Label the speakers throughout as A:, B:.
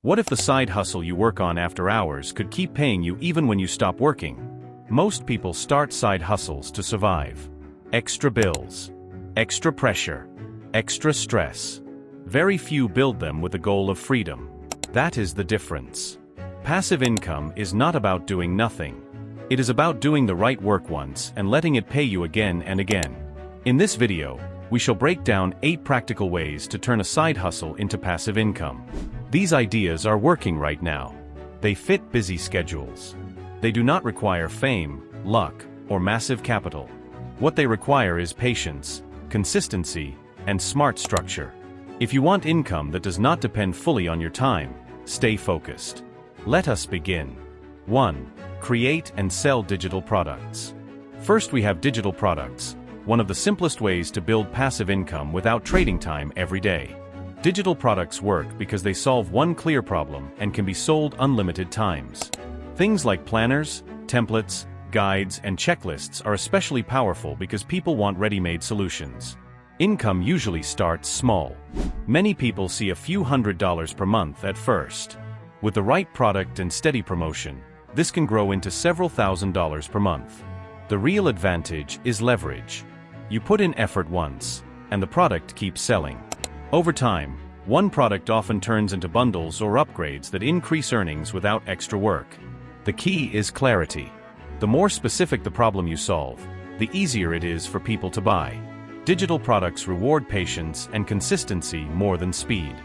A: What if the side hustle you work on after hours could keep paying you even when you stop working? Most people start side hustles to survive. Extra bills, extra pressure, extra stress. Very few build them with the goal of freedom. That is the difference. Passive income is not about doing nothing. It is about doing the right work once and letting it pay you again and again. In this video, we shall break down 8 practical ways to turn a side hustle into passive income. These ideas are working right now. They fit busy schedules. They do not require fame, luck, or massive capital. What they require is patience, consistency, and smart structure. If you want income that does not depend fully on your time, stay focused. Let us begin. 1. Create and sell digital products. First, we have digital products, one of the simplest ways to build passive income without trading time every day. Digital products work because they solve one clear problem and can be sold unlimited times. Things like planners, templates, guides, and checklists are especially powerful because people want ready-made solutions. Income usually starts small. Many people see a few $100s per month at first. With the right product and steady promotion, this can grow into several $1,000s per month. The real advantage is leverage. You put in effort once, and the product keeps selling. Over time, one product often turns into bundles or upgrades that increase earnings without extra work. The key is clarity. The more specific the problem you solve, the easier it is for people to buy. Digital products reward patience and consistency more than speed.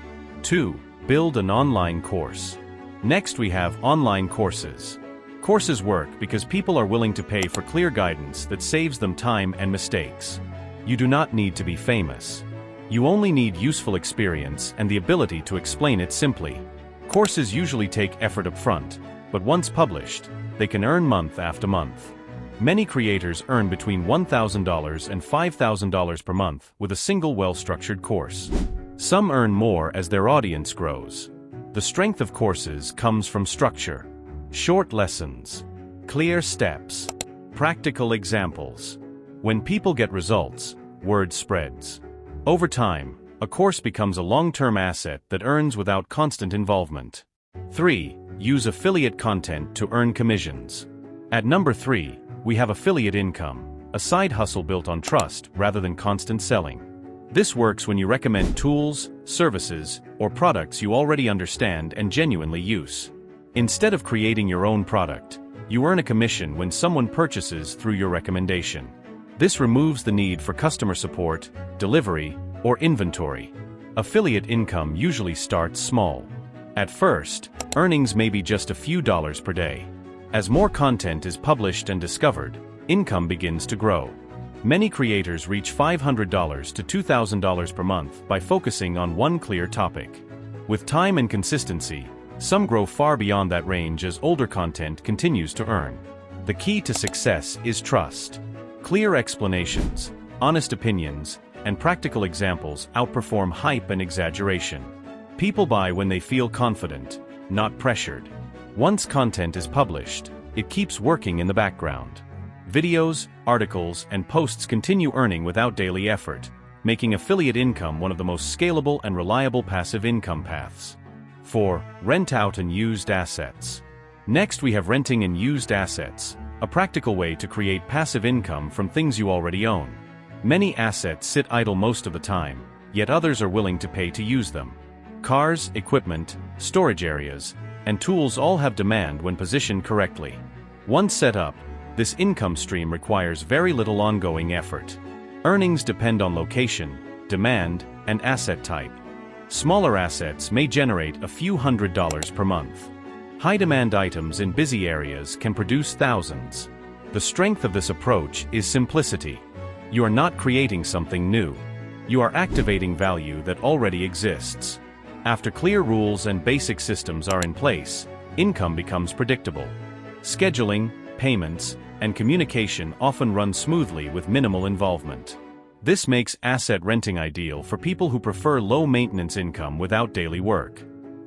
A: 2. Build an online course. Next, we have online courses. Courses work because people are willing to pay for clear guidance that saves them time and mistakes. You do not need to be famous. You only need useful experience and the ability to explain it simply. Courses usually take effort up front, but once published, they can earn month after month. Many creators earn between $1,000 and $5,000 per month with a single well-structured course. Some earn more as their audience grows. The strength of courses comes from structure. Short lessons, clear steps, practical examples. When people get results, word spreads. Over time, a course becomes a long-term asset that earns without constant involvement. 3. Use affiliate content to earn commissions. At number 3, we have affiliate income, a side hustle built on trust rather than constant selling. This works when you recommend tools, services, or products you already understand and genuinely use. Instead of creating your own product, you earn a commission when someone purchases through your recommendation. This removes the need for customer support, delivery, or inventory. Affiliate income usually starts small. At first, earnings may be just a few dollars per day. As more content is published and discovered, income begins to grow. Many creators reach $500 to $2,000 per month by focusing on one clear topic. With time and consistency, some grow far beyond that range as older content continues to earn. The key to success is trust. Clear explanations, honest opinions, and practical examples outperform hype and exaggeration. People buy when they feel confident, not pressured. Once content is published, it keeps working in the background. Videos, articles, and posts continue earning without daily effort, making affiliate income one of the most scalable and reliable passive income paths. 4. Rent out and used assets. Next, we have renting and used assets, a practical way to create passive income from things you already own. Many assets sit idle most of the time, yet others are willing to pay to use them. Cars, equipment, storage areas, and tools all have demand when positioned correctly. Once set up, this income stream requires very little ongoing effort. Earnings depend on location, demand, and asset type. Smaller assets may generate a few $100s per month. High-demand items in busy areas can produce thousands. The strength of this approach is simplicity. You are not creating something new. You are activating value that already exists. After clear rules and basic systems are in place, income becomes predictable. Scheduling, payments, and communication often run smoothly with minimal involvement. This makes asset renting ideal for people who prefer low-maintenance income without daily work.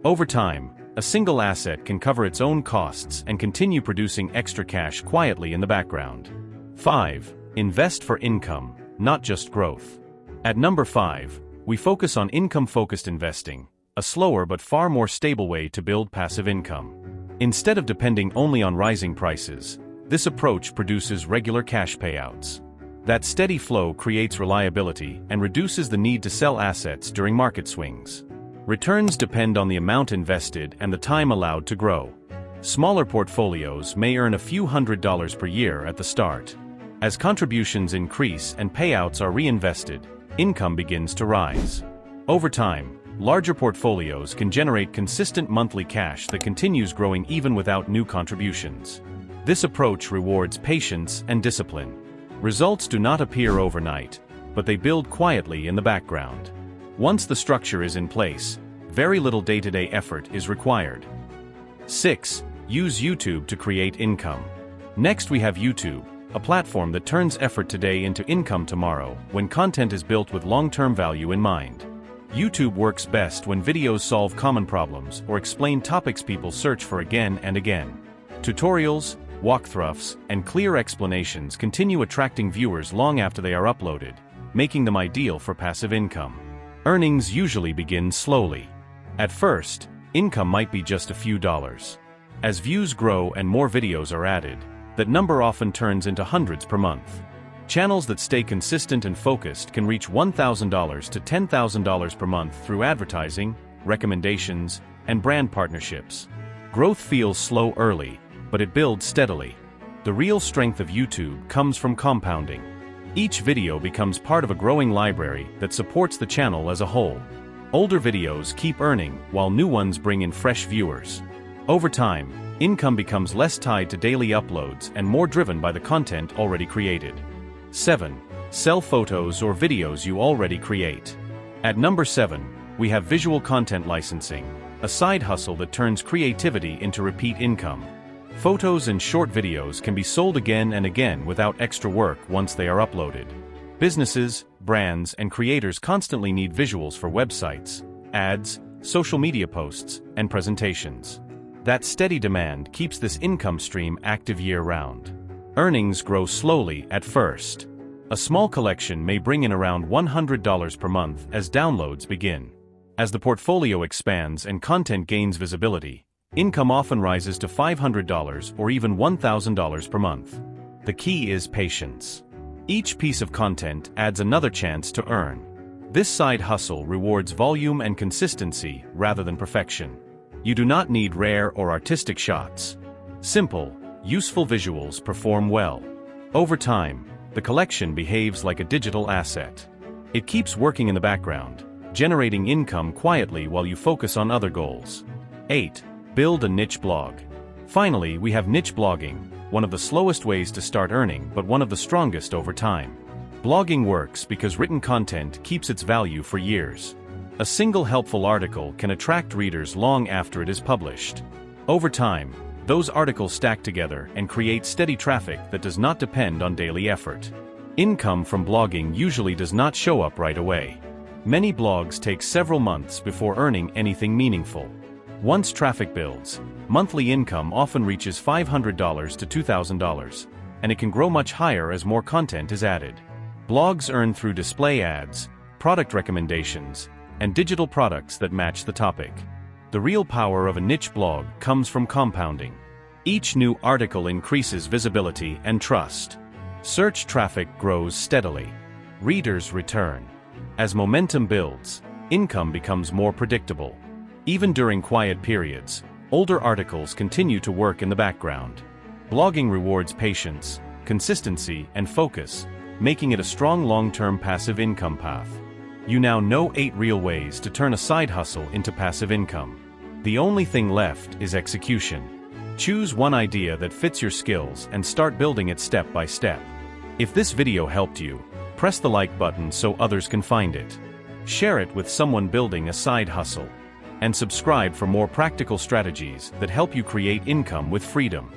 A: Over time, a single asset can cover its own costs and continue producing extra cash quietly in the background. 5. Invest for income, not just growth. At number 5, we focus on income-focused investing, a slower but far more stable way to build passive income. Instead of depending only on rising prices, this approach produces regular cash payouts. That steady flow creates reliability and reduces the need to sell assets during market swings. Returns depend on the amount invested and the time allowed to grow. Smaller portfolios may earn a few $100s per year at the start. As contributions increase and payouts are reinvested, income begins to rise. Over time, larger portfolios can generate consistent monthly cash that continues growing even without new contributions. This approach rewards patience and discipline. Results do not appear overnight, but they build quietly in the background. Once the structure is in place, very little day-to-day effort is required. 6. Use YouTube to create income. Next we have YouTube, a platform that turns effort today into income tomorrow when content is built with long-term value in mind. YouTube works best when videos solve common problems or explain topics people search for again and again. Tutorials, walkthroughs, and clear explanations continue attracting viewers long after they are uploaded, making them ideal for passive income. Earnings usually begin slowly. At first, income might be just a few dollars. As views grow and more videos are added, that number often turns into hundreds per month. Channels that stay consistent and focused can reach $1,000 to $10,000 per month through advertising, recommendations, and brand partnerships. Growth feels slow early, but it builds steadily. The real strength of YouTube comes from compounding. Each video becomes part of a growing library that supports the channel as a whole. Older videos keep earning while new ones bring in fresh viewers. Over time, income becomes less tied to daily uploads and more driven by the content already created. 7. Sell photos or videos you already create. At number 7, we have visual content licensing, a side hustle that turns creativity into repeat income. Photos and short videos can be sold again and again without extra work once they are uploaded. Businesses, brands, and creators constantly need visuals for websites, ads, social media posts, and presentations. That steady demand keeps this income stream active year-round. Earnings grow slowly at first. A small collection may bring in around $100 per month as downloads begin. As the portfolio expands and content gains visibility, income often rises to $500 or even $1,000 per month. The key is patience. Each piece of content adds another chance to earn. This side hustle rewards volume and consistency rather than perfection. You do not need rare or artistic shots. Simple, useful visuals perform well. Over time, the collection behaves like a digital asset. It keeps working in the background, generating income quietly while you focus on other goals. 8. Build a niche blog. Finally, we have niche blogging, one of the slowest ways to start earning but one of the strongest over time. Blogging works because written content keeps its value for years. A single helpful article can attract readers long after it is published. Over time, those articles stack together and create steady traffic that does not depend on daily effort. Income from blogging usually does not show up right away. Many blogs take several months before earning anything meaningful. Once traffic builds, monthly income often reaches $500 to $2,000, and it can grow much higher as more content is added. Blogs earn through display ads, product recommendations, and digital products that match the topic. The real power of a niche blog comes from compounding. Each new article increases visibility and trust. Search traffic grows steadily. Readers return. As momentum builds, income becomes more predictable. Even during quiet periods, older articles continue to work in the background. Blogging rewards patience, consistency, and focus, making it a strong long-term passive income path. You now know 8 real ways to turn a side hustle into passive income. The only thing left is execution. Choose one idea that fits your skills and start building it step by step. If this video helped you, press the like button so others can find it. Share it with someone building a side hustle. And subscribe for more practical strategies that help you create income with freedom.